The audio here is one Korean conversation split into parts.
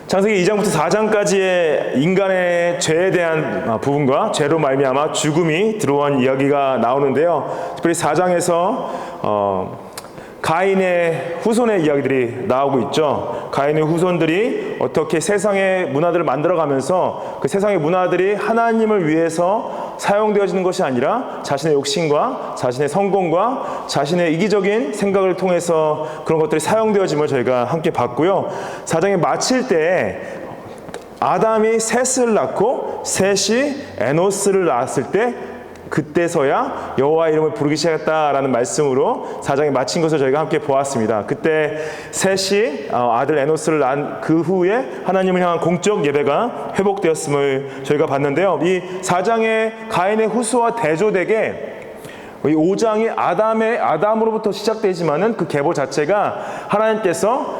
창세기 2장부터 4장까지의 인간의 죄에 대한 부분과 죄로 말미암아 죽음이 들어온 이야기가 나오는데요. 특별히 4장에서 가인의 후손의 이야기들이 나오고 있죠. 가인의 후손들이 어떻게 세상의 문화들을 만들어가면서 그 세상의 문화들이 하나님을 위해서 사용되어지는 것이 아니라 자신의 욕심과 자신의 성공과 자신의 이기적인 생각을 통해서 그런 것들이 사용되어짐을 저희가 함께 봤고요. 4장에 마칠 때 아담이 셋을 낳고 셋이 에노스를 낳았을 때 그때서야 여호와의 이름을 부르기 시작했다라는 말씀으로 4장이 마친 것을 저희가 함께 보았습니다. 그때 셋이 아들 에노스를 낳은 그 후에 하나님을 향한 공적 예배가 회복되었음을 저희가 봤는데요. 이 4장의 가인의 후손과 대조되게 이 5장이 아담으로부터 시작되지만은 그 계보 자체가 하나님께서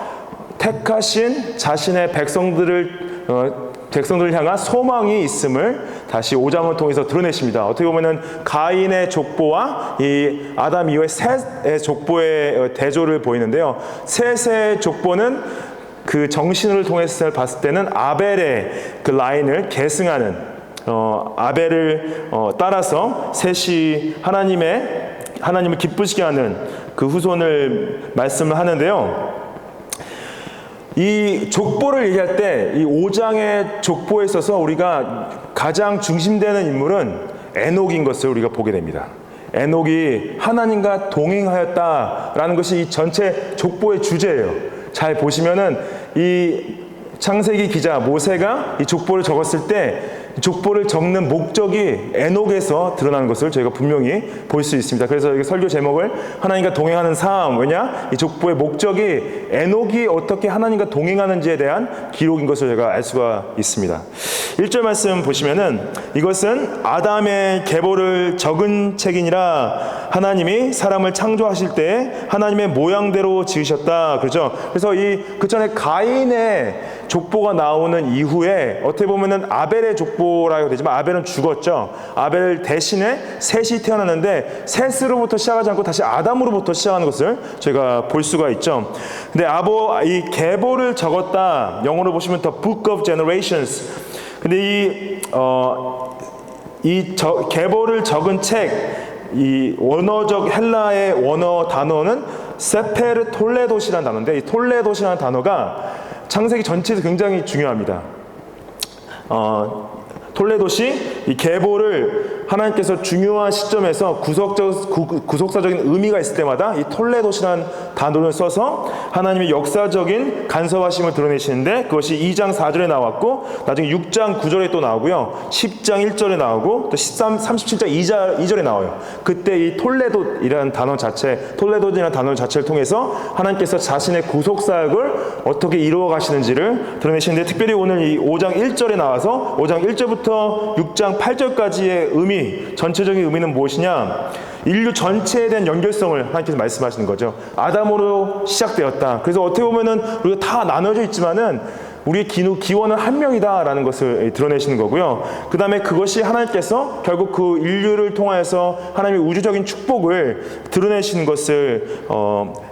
택하신 자신의 백성들을 향한 소망이 있음을 다시 5장을 통해서 드러내십니다. 어떻게 보면은 가인의 족보와 이 아담 이후의 셋의 족보의 대조를 보이는데요. 셋의 족보는 그 정신을 통해서 봤을 때는 아벨의 그 라인을 계승하는 아벨을 따라서 셋이 하나님을 기쁘시게 하는 그 후손을 말씀을 하는데요. 이 족보를 얘기할 때 이 5장의 족보에 있어서 우리가 가장 중심되는 인물은 에녹인 것을 우리가 보게 됩니다. 에녹이 하나님과 동행하였다라는 것이 이 전체 족보의 주제예요. 잘 보시면은 이 창세기 기자 모세가 이 족보를 적었을 때 족보를 적는 목적이 에녹에서 드러나는 것을 저희가 분명히 볼 수 있습니다. 그래서 이 설교 제목을 하나님과 동행하는 삶, 왜냐? 이 족보의 목적이 에녹이 어떻게 하나님과 동행하는지에 대한 기록인 것을 저희가 알 수가 있습니다. 1절 말씀 보시면은 이것은 아담의 계보를 적은 책이니라 하나님이 사람을 창조하실 때 하나님의 모양대로 지으셨다. 그렇죠? 그래서 그 전에 가인의 족보가 나오는 이후에 어떻게 보면은 아벨의 족보라고 되지만 아벨은 죽었죠. 아벨 대신에 셋이 태어났는데 셋으로부터 시작하지 않고 다시 아담으로부터 시작하는 것을 저희가 볼 수가 있죠. 근데 이 계보를 적었다. 영어로 보시면 The Book of Generations. 근데 계보를 적은 책, 이 원어적 헬라의 원어 단어는 세페르 톨레도시라는 단어인데 이 톨레도시라는 단어가 창세기 전체에서 굉장히 중요합니다. 톨레도시 이 계보를 하나님께서 중요한 시점에서 구속사적인 의미가 있을 때마다 이 톨레도시라는 단어를 써서 하나님의 역사적인 간섭하심을 드러내시는데 그것이 2장 4절에 나왔고 나중에 6장 9절에 또 나오고요. 10장 1절에 나오고 또 37장 2절에 나와요. 그때 이 톨레도이라는 단어 톨레도이라는 단어 자체를 통해서 하나님께서 자신의 구속사역을 어떻게 이루어 가시는지를 드러내시는데 특별히 오늘 이 5장 1절에 나와서 5장 1절부터 6장 8절까지의 의미, 전체적인 의미는 무엇이냐? 인류 전체에 대한 연결성을 하나님께서 말씀하시는 거죠. 아담으로 시작되었다. 그래서 어떻게 보면은 우리가 다 나눠져 있지만은 우리의 기원은 한 명이다라는 것을 드러내시는 거고요. 그 다음에 그것이 하나님께서 결국 그 인류를 통하여서 하나님의 우주적인 축복을 드러내시는 것을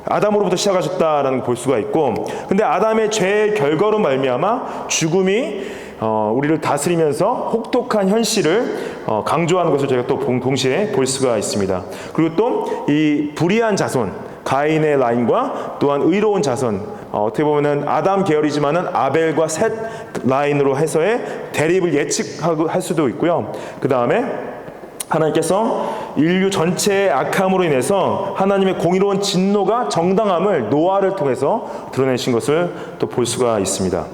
아담으로부터 시작하셨다라는 걸 볼 수가 있고, 근데 아담의 죄의 결과로 말미암아 죽음이 우리를 다스리면서 혹독한 현실을 강조하는 것을 저희가 또 동시에 볼 수가 있습니다. 그리고 또 이 불의한 자손, 가인의 라인과 또한 의로운 자손, 어떻게 보면은 아담 계열이지만은 아벨과 셋 라인으로 해서의 대립을 예측할 수도 있고요. 그 다음에 하나님께서 인류 전체의 악함으로 인해서 하나님의 공의로운 진노가 정당함을 노아를 통해서 드러내신 것을 또 볼 수가 있습니다.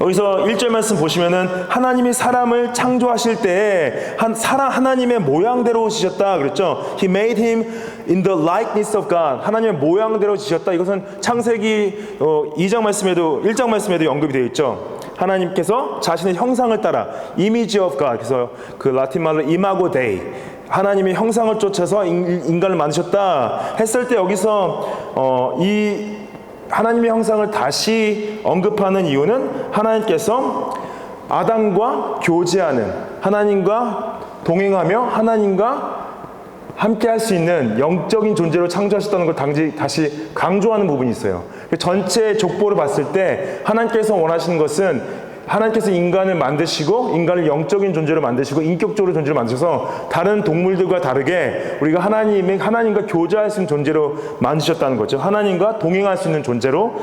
여기서 1절 말씀 보시면은 하나님이 사람을 창조하실 때 하나님의 모양대로 지셨다 그랬죠. He made him in the likeness of God. 하나님의 모양대로 지셨다. 이것은 창세기 1장 말씀에도 언급이 되어 있죠. 하나님께서 자신의 형상을 따라 image of God. 그래서 그 라틴 말로 imago Dei. 하나님의 형상을 쫓아서 인간을 만드셨다 했을 때 여기서 이 하나님의 형상을 다시 언급하는 이유는 하나님께서 아담과 교제하는, 하나님과 동행하며 하나님과 함께 할 수 있는 영적인 존재로 창조하셨다는 걸 다시 강조하는 부분이 있어요. 전체 족보를 봤을 때 하나님께서 원하시는 것은 하나님께서 인간을 만드시고 인간을 영적인 존재로 만드시고 인격적으로 존재로 만드셔서 다른 동물들과 다르게 우리가 하나님과 교제할 수 있는 존재로 만드셨다는 거죠. 하나님과 동행할 수 있는 존재로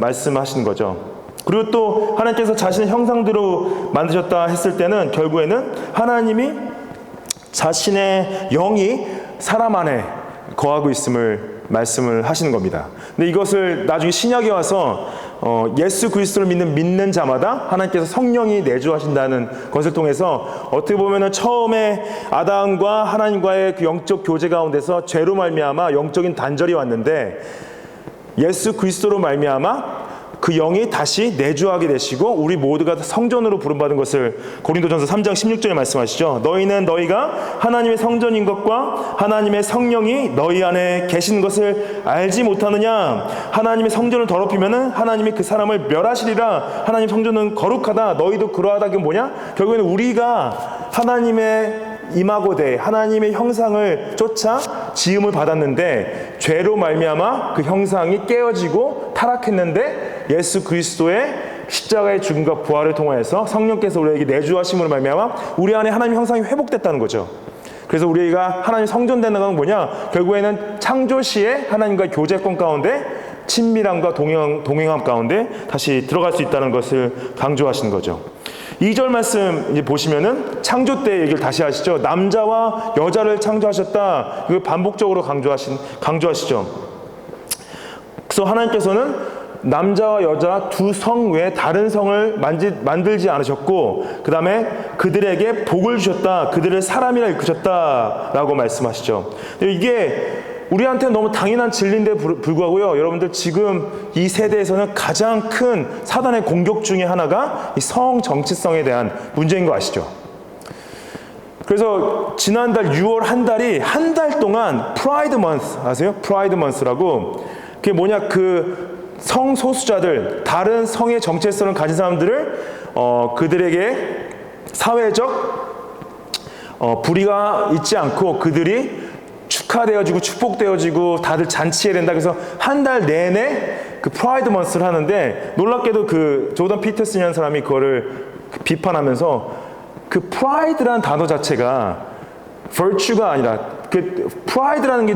말씀하시는 거죠. 그리고 또 하나님께서 자신의 형상대로 만드셨다 했을 때는 결국에는 하나님이 자신의 영이 사람 안에 거하고 있음을 말씀을 하시는 겁니다. 근데 이것을 나중에 신약에 와서 예수 그리스도를 믿는 자마다 하나님께서 성령이 내주하신다는 것을 통해서 어떻게 보면은 처음에 아담과 하나님과의 그 영적 교제 가운데서 죄로 말미암아 영적인 단절이 왔는데 예수 그리스도로 말미암아 그 영이 다시 내주하게 되시고 우리 모두가 성전으로 부름받은 것을 고린도전서 3장 16절에 말씀하시죠. 너희는 너희가 하나님의 성전인 것과 하나님의 성령이 너희 안에 계신 것을 알지 못하느냐. 하나님의 성전을 더럽히면은 하나님이 그 사람을 멸하시리라. 하나님 성전은 거룩하다. 너희도 그러하다. 그게 뭐냐? 결국에는 우리가 하나님의 이마고대 하나님의 형상을 쫓아 지음을 받았는데 죄로 말미암아 그 형상이 깨어지고 타락했는데 예수 그리스도의 십자가의 죽음과 부활을 통하여서 성령께서 우리에게 내주하심으로 말미암아 우리 안에 하나님의 형상이 회복됐다는 거죠. 그래서 우리가 하나님 성전되는 건 뭐냐? 결국에는 창조 시에 하나님과 교제권 가운데 친밀함과 동행함 가운데 다시 들어갈 수 있다는 것을 강조하시는 거죠. 2절 말씀 이제 보시면은 창조 때 얘기를 다시 하시죠. 남자와 여자를 창조하셨다. 이걸 반복적으로 강조하시죠. 그래서 하나님께서는 남자와 여자 두 성 외에 다른 성을 만들지 않으셨고 그 다음에 그들에게 복을 주셨다. 그들을 사람이라 일컫으셨다라고 말씀하시죠. 이게 우리한테는 너무 당연한 진리인데 불구하고요. 여러분들 지금 이 세대에서는 가장 큰 사단의 공격 중에 하나가 이 성 정체성에 대한 문제인 거 아시죠? 그래서 지난달 6월 한 달 동안 프라이드 먼스 아세요? 프라이드 먼스라고 그게 뭐냐 그 성소수자들 다른 성의 정체성을 가진 사람들을 그들에게 사회적 불의가 있지 않고 그들이 축하되어지고 축복되어지고 다들 잔치해야 된다. 그래서 한 달 내내 그 프라이드 먼스를 하는데 놀랍게도 그 조던 피터슨이라는 사람이 그거를 비판하면서 그 프라이드라는 단어 자체가 virtue가 아니라 그 프라이드라는 게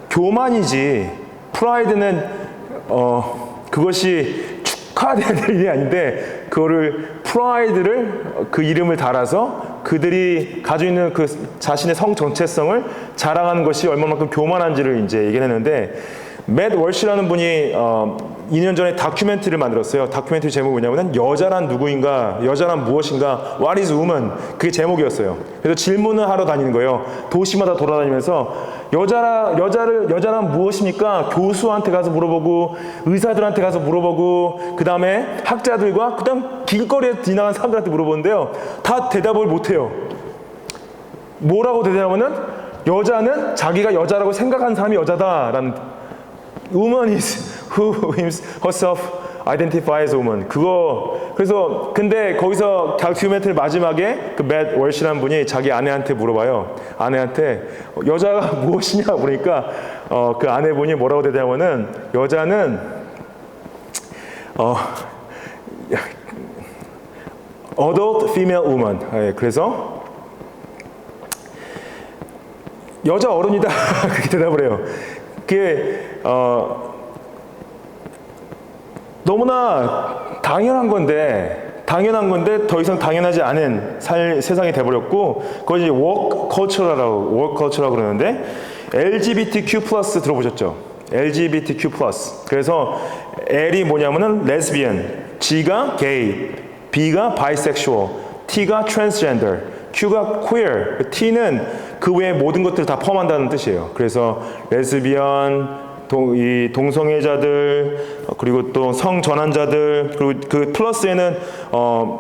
교만이지 프라이드는 그것이 축하돼야 될 일이 아닌데 그거를 프라이드를 그 이름을 달아서 그들이 가지고 있는 그 자신의 성 정체성을 자랑하는 것이 얼마만큼 교만한지를 이제 얘기했는데 맷 월시라는 분이 2년 전에 다큐멘터리를 만들었어요. 다큐멘터리 제목이 뭐냐면 여자란 누구인가, 여자란 무엇인가, What is woman? 그게 제목이었어요. 그래서 질문을 하러 다니는 거예요. 도시마다 돌아다니면서 여자란 무엇입니까? 교수한테 가서 물어보고 의사들한테 가서 물어보고 그 다음에 학자들과 그 다음 길거리에 지나간 사람들한테 물어보는데요. 다 대답을 못해요. 뭐라고 대답하면은 여자는 자기가 여자라고 생각하는 사람이 여자다라는 Woman is who herself identifies as woman. 그래서 근데 거기서 다큐멘터리 마지막에 그 맷 월시라는 분이 자기 아내한테 물어봐요. 아내한테 여자가 무엇이냐 그러니까 그 아내분이 뭐라고 대답하면은 여자는 adult female woman. 네, 그래서 여자 어른이다 그렇게 대답을 해요. 그게 너무나 당연한 건데 더 이상 당연하지 않은 세상이 돼버렸고 그걸 이제 워크 컬처라고 그러는데 LGBTQ+ 들어보셨죠? LGBTQ+. 그래서 L이 뭐냐면은 레즈비언, G가 게이, B가 바이섹슈얼, T가 트랜스젠더, Q가 queer, T는 그 외의 모든 것들을 다 포함한다는 뜻이에요. 그래서 레즈비언, 동성애자들, 그리고 또 성전환자들, 그리고 그 플러스에는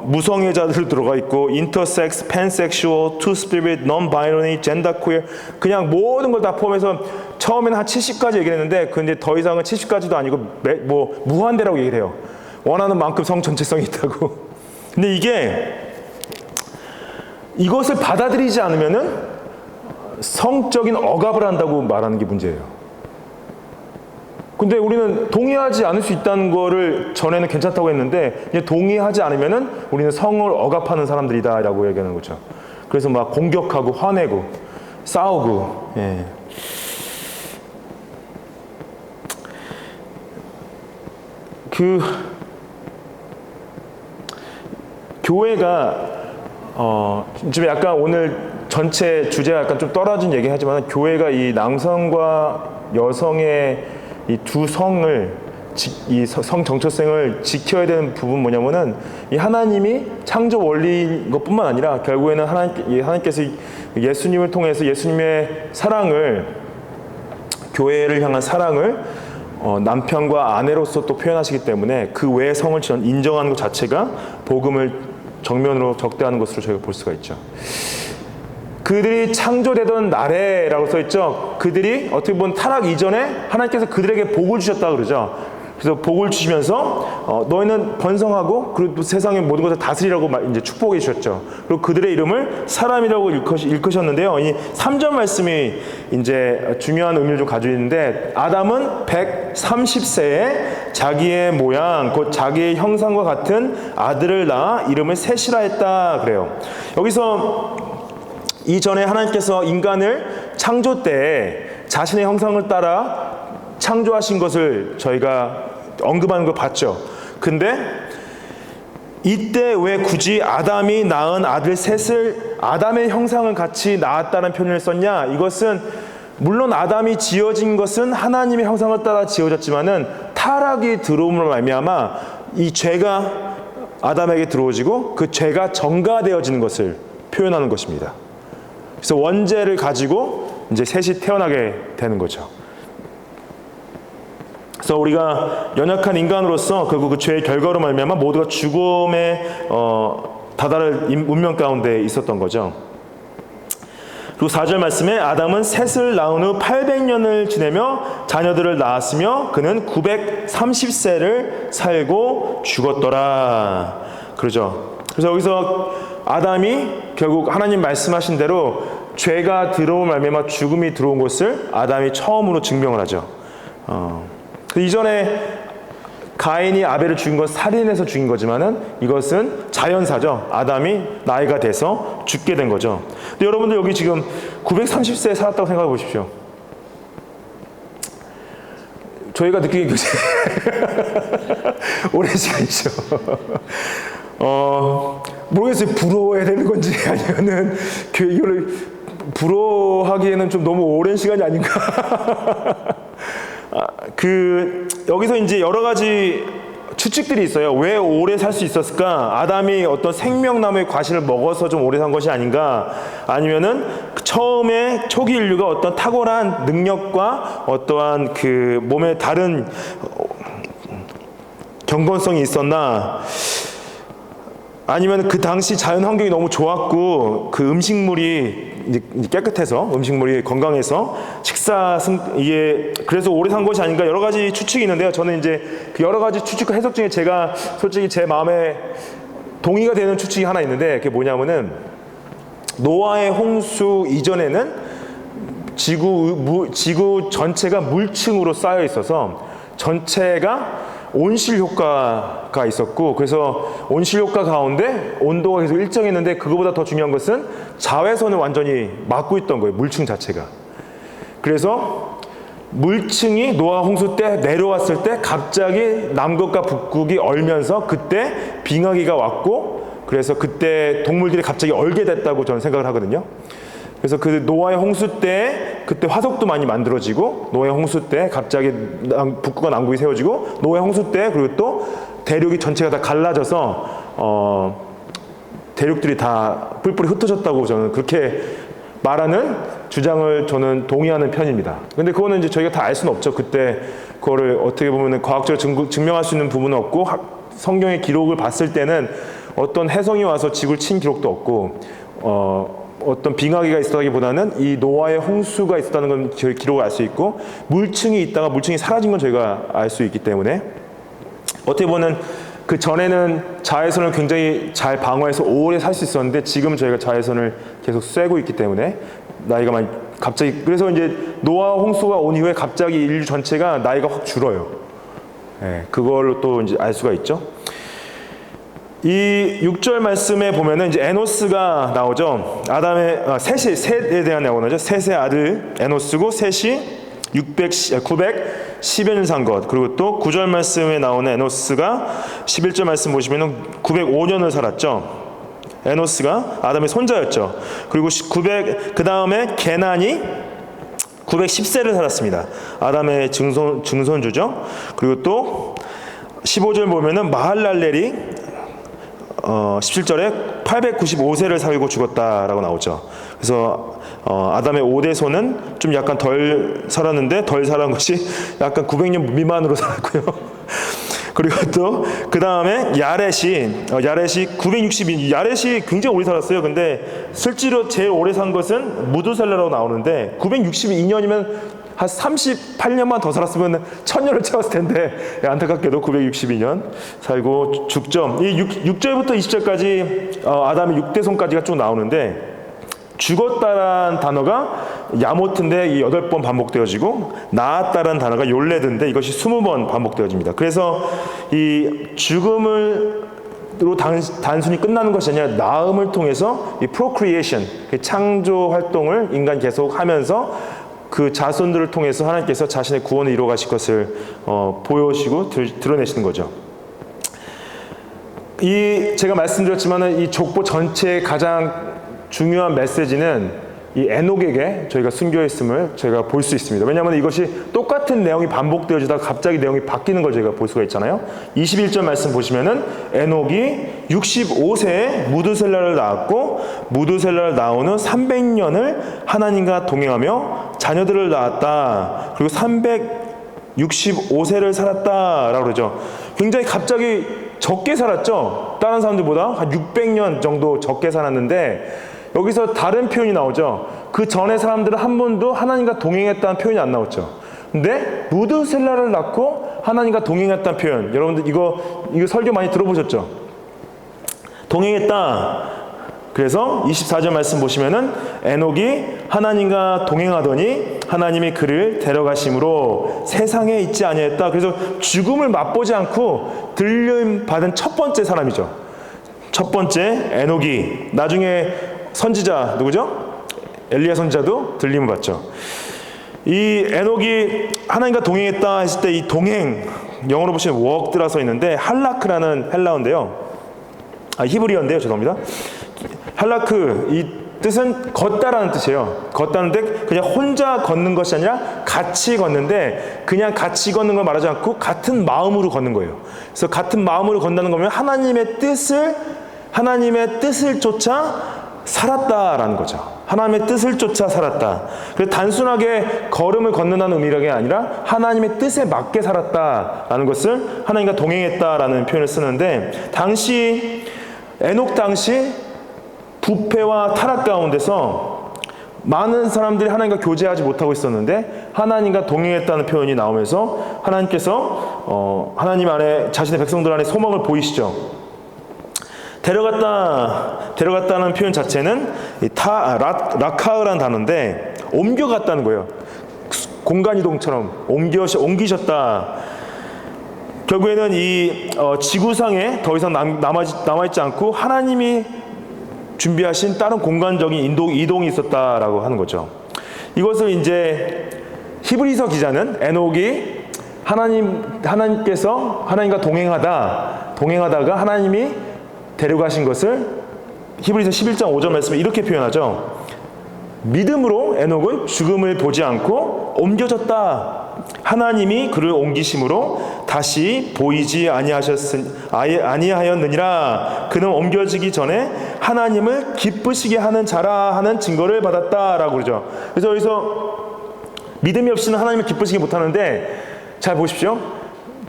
무성애자들 들어가 있고 인터섹스, 팬섹슈얼, 투스피릿, non-binary, genderqueer 그냥 모든 걸 다 포함해서 처음에는 한 70까지 얘기를 했는데 근데 더 이상은 70까지도 아니고 무한대라고 얘기를 해요. 원하는 만큼 성 전체성이 있다고. 근데 이것을 받아들이지 않으면은 성적인 억압을 한다고 말하는 게 문제예요. 근데 우리는 동의하지 않을 수 있다는 거를 전에는 괜찮다고 했는데 이제 동의하지 않으면은 우리는 성을 억압하는 사람들이다라고 얘기하는 거죠. 그래서 막 공격하고 화내고 싸우고. 예. 교회가 좀 약간 오늘 전체 주제가 약간 좀 떨어진 얘기 하지만 교회가 이 남성과 여성의 이 두 성을 이 성 정체성을 지켜야 되는 부분 뭐냐면은 이 하나님이 창조 원리인 것뿐만 아니라 결국에는 하나님께서 예수님을 통해서 예수님의 사랑을 교회를 향한 사랑을 남편과 아내로서 또 표현하시기 때문에 그 외의 성을 인정하는 것 자체가 복음을 정면으로 적대하는 것으로 저희가 볼 수가 있죠. 그들이 창조되던 날에라고 써있죠. 그들이 어떻게 보면 타락 이전에 하나님께서 그들에게 복을 주셨다 그러죠. 그래서 복을 주시면서 너희는 번성하고 그리고 세상의 모든 것을 다스리라고 이제 축복해 주셨죠. 그리고 그들의 이름을 사람이라고 일컫으셨는데요. 이 3절 말씀이 이제 중요한 의미를 좀 가지고 있는데 아담은 130세에 자기의 모양 곧 자기의 형상과 같은 아들을 낳아 이름을 셋이라 했다 그래요. 여기서 이전에 하나님께서 인간을 창조 때 자신의 형상을 따라 창조하신 것을 저희가 언급하는 걸 봤죠. 근데 이때 왜 굳이 아담이 낳은 아들 셋을 아담의 형상을 같이 낳았다는 표현을 썼냐? 이것은 물론 아담이 지어진 것은 하나님의 형상을 따라 지어졌지만은 타락이 들어옴으로 말미암아 이 죄가 아담에게 들어오지고 그 죄가 전가되어지는 것을 표현하는 것입니다. 그래서 원죄를 가지고 이제 셋이 태어나게 되는 거죠. 그래서 우리가 연약한 인간으로서 결국 그 죄의 결과로 말미암아 모두가 죽음에 다다를 운명 가운데 있었던 거죠. 그리고 4절 말씀에 아담은 셋을 낳은 후 800년을 지내며 자녀들을 낳았으며 그는 930세를 살고 죽었더라. 그러죠. 그래서 여기서 아담이 결국 하나님 말씀하신 대로 죄가 들어온 말미암아 죽음이 들어온 것을 아담이 처음으로 증명을 하죠. 그 이전에 가인이 아벨을 죽인 건 살인해서 죽인 거지만은 이것은 자연사죠. 아담이 나이가 돼서 죽게 된 거죠. 근데 여러분들 여기 지금 930세에 살았다고 생각해 보십시오. 저희가 느끼기 굉장히 오랜 시간이죠. 모르겠어요. 부러워해야 되는 건지 아니면은 이거를 부러워하기에는 좀 너무 오랜 시간이 아닌가. 여기서 이제 여러 가지 추측들이 있어요. 왜 오래 살 수 있었을까? 아담이 어떤 생명나무의 과실을 먹어서 좀 오래 산 것이 아닌가? 아니면은 처음에 초기 인류가 어떤 탁월한 능력과 어떠한 그 몸에 다른 경건성이 있었나? 아니면 그 당시 자연 환경이 너무 좋았고 그 음식물이 깨끗해서 음식물이 건강해서 이게 그래서 오래 산 것이 아닌가 여러 가지 추측이 있는데요. 저는 이제 그 여러 가지 추측과 해석 중에 제가 솔직히 제 마음에 동의가 되는 추측이 하나 있는데 그게 뭐냐면은 노아의 홍수 이전에는 지구 전체가 물층으로 쌓여 있어서 전체가 온실 효과가 있었고 그래서 온실 효과 가운데 온도가 계속 일정했는데 그거보다 더 중요한 것은 자외선을 완전히 막고 있던 거예요. 물층 자체가. 그래서 물층이 노아 홍수 때 내려왔을 때 갑자기 남극과 북극이 얼면서 그때 빙하기가 왔고 그래서 그때 동물들이 갑자기 얼게 됐다고 저는 생각을 하거든요. 그래서 그 노아의 홍수 때 그때 화석도 많이 만들어지고 노아의 홍수 때 갑자기 북극과 남극이 세워지고 노아의 홍수 때 그리고 또 대륙이 전체가 다 갈라져서 대륙들이 다 뿔뿔이 흩어졌다고 저는 그렇게 말하는 주장을 저는 동의하는 편입니다. 근데 그거는 이제 저희가 다 알 수는 없죠. 그때 그거를 어떻게 보면 과학적으로 증명할 수 있는 부분은 없고 성경의 기록을 봤을 때는 어떤 해성이 와서 지구를 친 기록도 없고 어떤 빙하기가 있었다기보다는 이 노아의 홍수가 있었다는 건 저희 기록을 알 수 있고 물층이 있다가 물층이 사라진 건 저희가 알 수 있기 때문에 어떻게 보면 그 전에는 자외선을 굉장히 잘 방어해서 오래 살 수 있었는데 지금 저희가 자외선을 계속 쐬고 있기 때문에 나이가 많이 갑자기 그래서 이제 노아 홍수가 온 이후에 갑자기 인류 전체가 나이가 확 줄어요. 예, 그걸로 또 이제 알 수가 있죠. 이 6절 말씀에 보면은 이제 에노스가 나오죠. 셋에 대한 나오죠. 셋의 아들 에노스고 셋이 910여 년 산 것. 그리고 또 9절 말씀에 나오는 에노스가 11절 말씀 보시면은 905년을 살았죠. 에노스가 아담의 손자였죠. 그리고 그 다음에 게난이 910세를 살았습니다. 아담의 증손주죠. 그리고 또 15절 보면은 마할랄렐이 17절에 895세를 살고 죽었다라고 나오죠. 그래서 아담의 5대손은 좀 약간 덜 살았는데 덜 살은 것이 약간 900년 미만으로 살았고요. 그리고 또 그 다음에 야렛이 962년, 야렛이 굉장히 오래 살았어요. 근데 실제로 제일 오래 산 것은 무두셀라라고 나오는데 962년이면 한 38년만 더 살았으면 1000년을 채웠을 텐데 안타깝게도 962년 살고 죽죠. 이 6절부터 20절까지 아담의 6대손까지가 쭉 나오는데 죽었다라는 단어가 야모트인데 이 8번 반복되어지고 나았다라는 단어가 욜레드인데 이것이 20번 반복되어집니다. 그래서 이 죽음으로 단순히 끝나는 것이 아니라 낳음을 통해서 이 procreation, 창조 활동을 인간이 계속 하면서 그 자손들을 통해서 하나님께서 자신의 구원을 이루어 가실 것을 보여주시고 드러내시는 거죠. 제가 말씀드렸지만은 이 족보 전체의 가장 중요한 메시지는 이 에녹에게 저희가 순교에 있음을 저희가 볼 수 있습니다. 왜냐하면 이것이 똑같은 내용이 반복되어지다가 갑자기 내용이 바뀌는 걸 저희가 볼 수가 있잖아요. 21절 말씀 보시면은 에녹이 65세에 무드셀라를 낳았고 무드셀라를 낳은 후 300년을 하나님과 동행하며 자녀들을 낳았다. 그리고 365세를 살았다라고 그러죠. 굉장히 갑자기 적게 살았죠. 다른 사람들보다 한 600년 정도 적게 살았는데 여기서 다른 표현이 나오죠. 그 전에 사람들은 한 번도 하나님과 동행했다는 표현이 안 나왔죠. 근데 무드셀라를 낳고 하나님과 동행했다는 표현, 여러분들 이거 설교 많이 들어보셨죠? 동행했다. 그래서 24절 말씀 보시면은 에녹이 하나님과 동행하더니 하나님이 그를 데려가심으로 세상에 있지 아니했다. 그래서 죽음을 맛보지 않고 들림 받은 첫 번째 사람이죠. 첫 번째 에녹이. 나중에 선지자 누구죠? 엘리야 선지자도 들림을 받죠. 이 에녹이 하나님과 동행했다 했을 때 이 동행, 영어로 보시면 walk드라 써 있는데 할라크라는 헬라어인데요. 히브리어인데요. 죄송합니다. 할라크, 이 뜻은 걷다라는 뜻이에요. 걷다는데 그냥 혼자 걷는 것이 아니라 같이 걷는데 그냥 같이 걷는 걸 말하지 않고 같은 마음으로 걷는 거예요. 그래서 같은 마음으로 걷는다는 거면 하나님의 뜻을 쫓아 살았다라는 거죠. 하나님의 뜻을 쫓아 살았다. 그래서 단순하게 걸음을 걷는다는 의미가 아니라 하나님의 뜻에 맞게 살았다라는 것을 하나님과 동행했다라는 표현을 쓰는데 에녹 당시 부패와 타락 가운데서 많은 사람들이 하나님과 교제하지 못하고 있었는데 하나님과 동행했다는 표현이 나오면서 하나님께서 하나님 안에 자신의 백성들 안에 소망을 보이시죠. 데려갔다는 표현 자체는 라카으라는 단어인데 옮겨갔다는 거예요. 공간 이동처럼 옮기셨다. 결국에는 이 지구상에 더 이상 남아있지 않고 하나님이 준비하신 다른 공간적인 이동이 있었다라고 하는 거죠. 이것을 이제 히브리서 기자는 에녹이 하나님께서 하나님과 동행하다가 하나님이 데려가신 것을 히브리서 11장 5절 말씀에 이렇게 표현하죠. 믿음으로 에녹은 죽음을 보지 않고 옮겨졌다. 하나님이 그를 옮기심으로 다시 보이지 아니하였느니라. 그는 옮겨지기 전에 하나님을 기쁘시게 하는 자라 하는 증거를 받았다라고 그러죠. 그래서 여기서 믿음이 없이는 하나님을 기쁘시게 못하는데 잘 보십시오.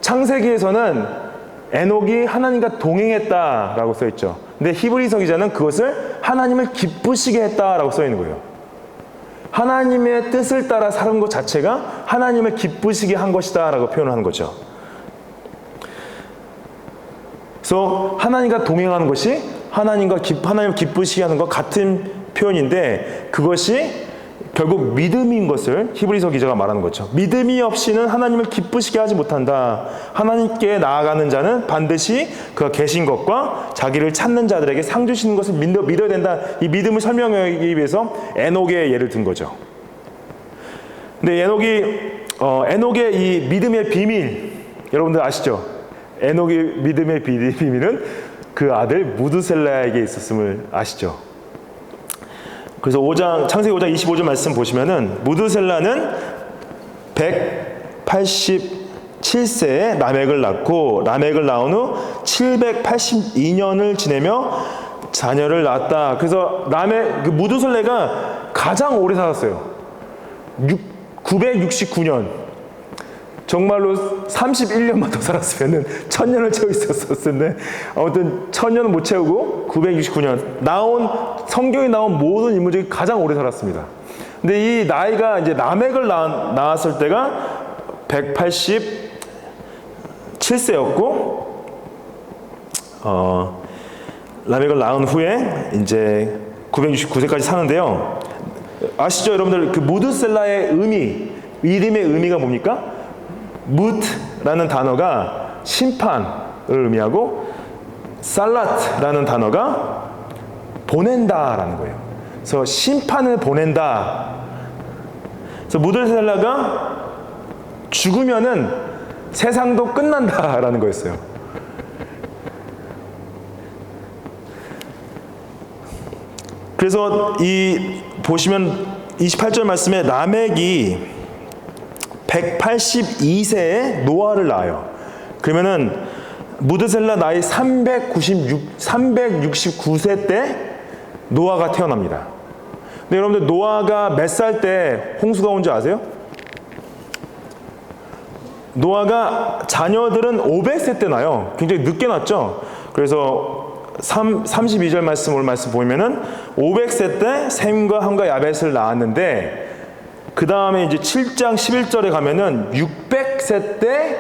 창세기에서는 에녹이 하나님과 동행했다라고 써 있죠. 근데 히브리서 기자는 그것을 하나님을 기쁘시게 했다라고 써 있는 거예요. 하나님의 뜻을 따라 사는 것 자체가 하나님을 기쁘시게 한 것이다라고 표현하는 거죠. 그래서 하나님과 동행하는 것이 하나님을 기쁘시게 하는 것 같은 표현인데 그것이 결국 믿음인 것을 히브리서 기자가 말하는 거죠. 믿음이 없이는 하나님을 기쁘시게 하지 못한다. 하나님께 나아가는 자는 반드시 그가 계신 것과 자기를 찾는 자들에게 상 주시는 것을 믿어야 된다. 이 믿음을 설명하기 위해서 에녹의 예를 든 거죠. 근데 에녹의 이 믿음의 비밀, 여러분들 아시죠? 에녹의 믿음의 비밀은 그 아들 무드셀라에게 있었음을 아시죠? 그래서 창세기 5장 25절 말씀 보시면은 무드셀라는 187세에 라멕을 낳고 라멕을 낳은 후 782년을 지내며 자녀를 낳았다. 그래서 무드셀라가 가장 오래 살았어요. 969년. 정말로 31년만 더 살았으면 1000년을 채워 있었을 텐데 아무튼 1000년은 못 채우고 969년 성경에 나온 모든 인물 중에 가장 오래 살았습니다. 근데 이 나이가 이제 라멕을 낳았을 때가 187세였고 라멕을 낳은 후에 이제 969세까지 사는데요. 아시죠, 여러분들? 그 무드셀라의 이름의 의미가 뭡니까? 뭇라는 단어가 심판을 의미하고 살랏라는 단어가 보낸다라는 거예요. 그래서 심판을 보낸다. 그래서 무드셀라가 죽으면은 세상도 끝난다라는 거였어요. 그래서 보시면 28절 말씀에 라멕이 182세에 노아를 낳아요. 그러면은 무드셀라 나이 369세 때 노아가 태어납니다. 근데 여러분들 노아가 몇 살 때 홍수가 온 줄 아세요? 노아가 자녀들은 500세 때 나요. 굉장히 늦게 났죠. 그래서 32절 오늘 말씀 보면은 500세 때 셈과 함과 야벳을 낳았는데 그 다음에 이제 7장 11절에 가면은 600세 때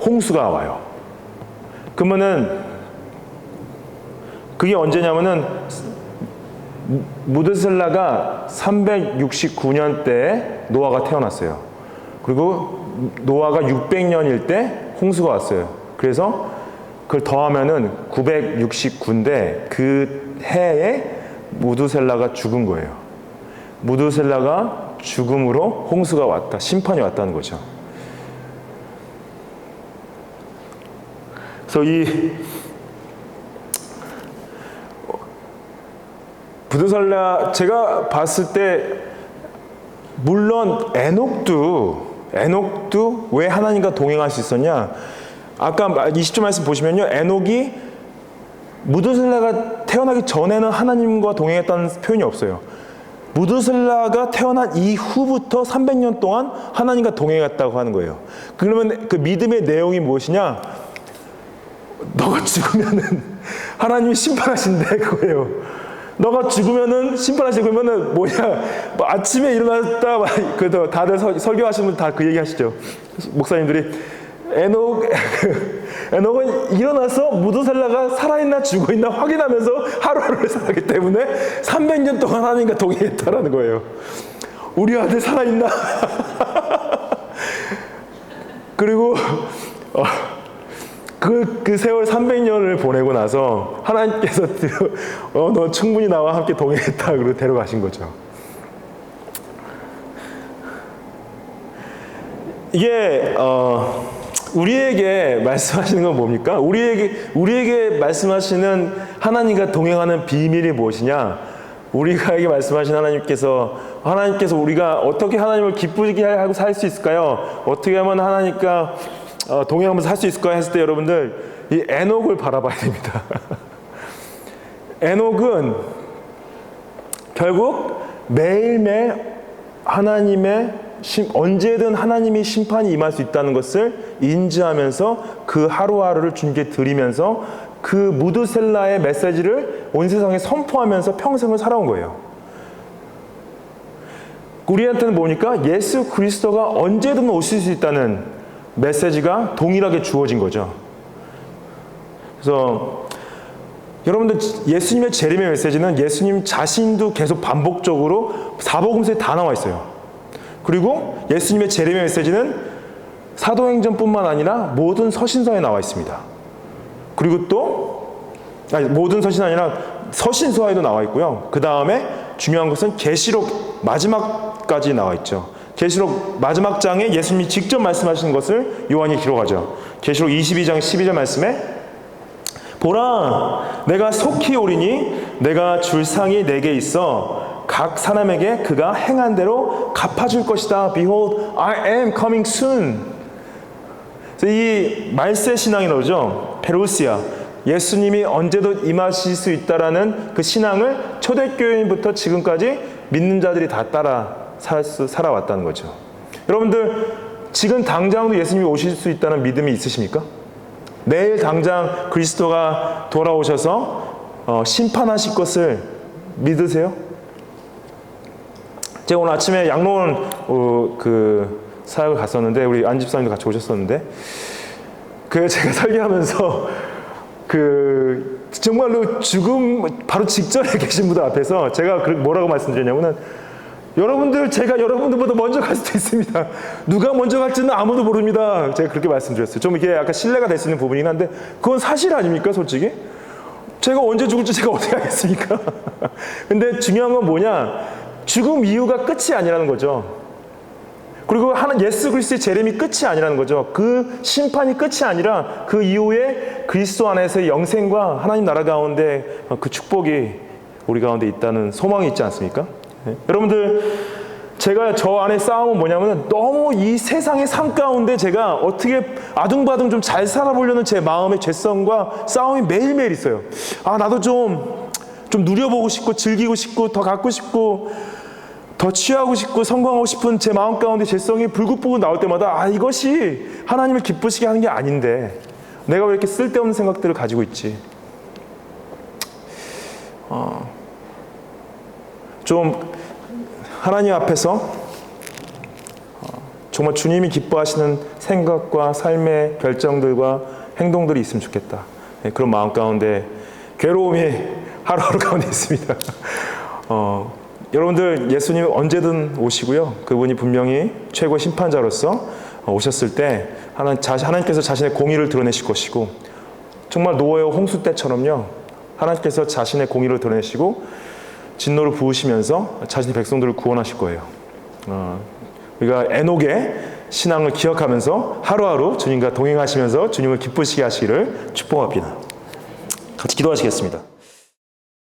홍수가 와요. 그러면은 그게 언제냐면은 무드셀라가 369년 때 노아가 태어났어요. 그리고 노아가 600년일 때 홍수가 왔어요. 그래서 그걸 더하면은 969인데 그 해에 무드셀라가 죽은 거예요. 무드셀라가 죽음으로 홍수가 왔다. 심판이 왔다는 거죠. 그래서 이 무드셀라 제가 봤을 때 물론 에녹도 왜 하나님과 동행할 수 있었냐? 아까 20절 말씀 보시면요. 에녹이 무드셀라가 태어나기 전에는 하나님과 동행했다는 표현이 없어요. 무드셀라가 태어난 이후부터 300년 동안 하나님과 동행했다고 하는 거예요. 그러면 그 믿음의 내용이 무엇이냐? 너가 죽으면은 하나님이 심판하신대 그거예요. 너가 죽으면은 심판하시고 그러면은 뭐냐? 뭐 아침에 일어났다 그래도 다들 설교하시는 분 다 그 얘기 하시죠. 목사님들이 에녹은 일어나서 무드셀라가 살아있나 죽어있나 확인하면서 하루하루를 살았기 때문에 300년 동안 하나님과 동행했다라는 거예요. 우리 아들 살아있나? 그리고 그 세월 300년을 보내고 나서 하나님께서 너 충분히 나와 함께 동행했다 그러고 데려가신 거죠. 이게 우리에게 말씀하시는 건 뭡니까? 우리에게 말씀하시는 하나님과 동행하는 비밀이 무엇이냐? 우리가에게 말씀하신 하나님께서 우리가 어떻게 하나님을 기쁘게 하고 살 수 있을까요? 어떻게 하면 하나님과 동행하면서 살 수 있을까요? 했을 때 여러분들 이 에녹을 바라봐야 됩니다. 에녹은 결국 매일매일 언제든 하나님의 심판이 임할 수 있다는 것을 인지하면서 그 하루하루를 주님께 드리면서 그 무드셀라의 메시지를 온 세상에 선포하면서 평생을 살아온 거예요. 우리한테는 뭐니까 예수 그리스도가 언제든 오실 수 있다는 메시지가 동일하게 주어진 거죠. 그래서 여러분들 예수님의 재림의 메시지는 예수님 자신도 계속 반복적으로 사복음서에 다 나와 있어요. 그리고 예수님의 재림의 메시지는 사도행전뿐만 아니라 모든 서신서에 나와 있습니다. 그리고 또 모든 서신이 아니라 서신서에도 나와 있고요. 그 다음에 중요한 것은 계시록 마지막까지 나와 있죠. 계시록 마지막 장에 예수님이 직접 말씀하시는 것을 요한이 기록하죠. 계시록 22장 12절 말씀에 보라, 내가 속히 오리니 내가 줄 상이 내게 있어 각 사람에게 그가 행한 대로 갚아줄 것이다. Behold, I am coming soon. 이 말세 신앙이라고 그러죠. 페루시아. 예수님이 언제도 임하실 수 있다라는 그 신앙을 초대교회인부터 지금까지 믿는 자들이 다 따라 살아왔다는 거죠. 여러분들 지금 당장도 예수님이 오실 수 있다는 믿음이 있으십니까? 내일 당장 그리스도가 돌아오셔서 심판하실 것을 믿으세요? 제가 오늘 아침에 양로원 그 사역을 갔었는데 우리 안 집사님도 같이 오셨었는데 제가 설교하면서 정말로 죽음 바로 직전에 계신 분들 앞에서 제가 뭐라고 말씀드렸냐면은 제가 여러분들보다 먼저 갈 수도 있습니다. 누가 먼저 갈지는 아무도 모릅니다. 제가 그렇게 말씀드렸어요. 좀 이게 약간 신뢰가 될 수 있는 부분이긴 한데 그건 사실 아닙니까, 솔직히? 제가 언제 죽을지 제가 어떻게 알겠습니까? 근데 중요한 건 뭐냐? 죽음 이유가 끝이 아니라는 거죠. 그리고 예수 그리스도의 재림이 끝이 아니라는 거죠. 그 심판이 끝이 아니라 그 이후에 그리스도 안에서의 영생과 하나님 나라 가운데 그 축복이 우리 가운데 있다는 소망이 있지 않습니까? 네. 여러분들 제가 저 안에 싸움은 뭐냐면 너무 이 세상의 삶 가운데 제가 어떻게 아둥바둥 좀 잘 살아보려는 제 마음의 죄성과 싸움이 매일매일 있어요. 나도 좀 누려보고 싶고 즐기고 싶고 더 갖고 싶고 더 취하고 싶고 성공하고 싶은 제 마음 가운데 죄성이 불긋불긋 나올 때마다 이것이 하나님을 기쁘시게 하는 게 아닌데 내가 왜 이렇게 쓸데없는 생각들을 가지고 있지? 좀 하나님 앞에서 정말 주님이 기뻐하시는 생각과 삶의 결정들과 행동들이 있으면 좋겠다. 그런 마음 가운데 괴로움이 하루하루 가운데 있습니다. 여러분들 예수님 언제든 오시고요. 그분이 분명히 최고 심판자로서 오셨을 때 하나님께서 자신의 공의를 드러내실 것이고 정말 노아의 홍수 때처럼요. 하나님께서 자신의 공의를 드러내시고 진노를 부으시면서 자신의 백성들을 구원하실 거예요. 우리가 에녹의 신앙을 기억하면서 하루하루 주님과 동행하시면서 주님을 기쁘시게 하시기를 축복합니다. 같이 기도하시겠습니다.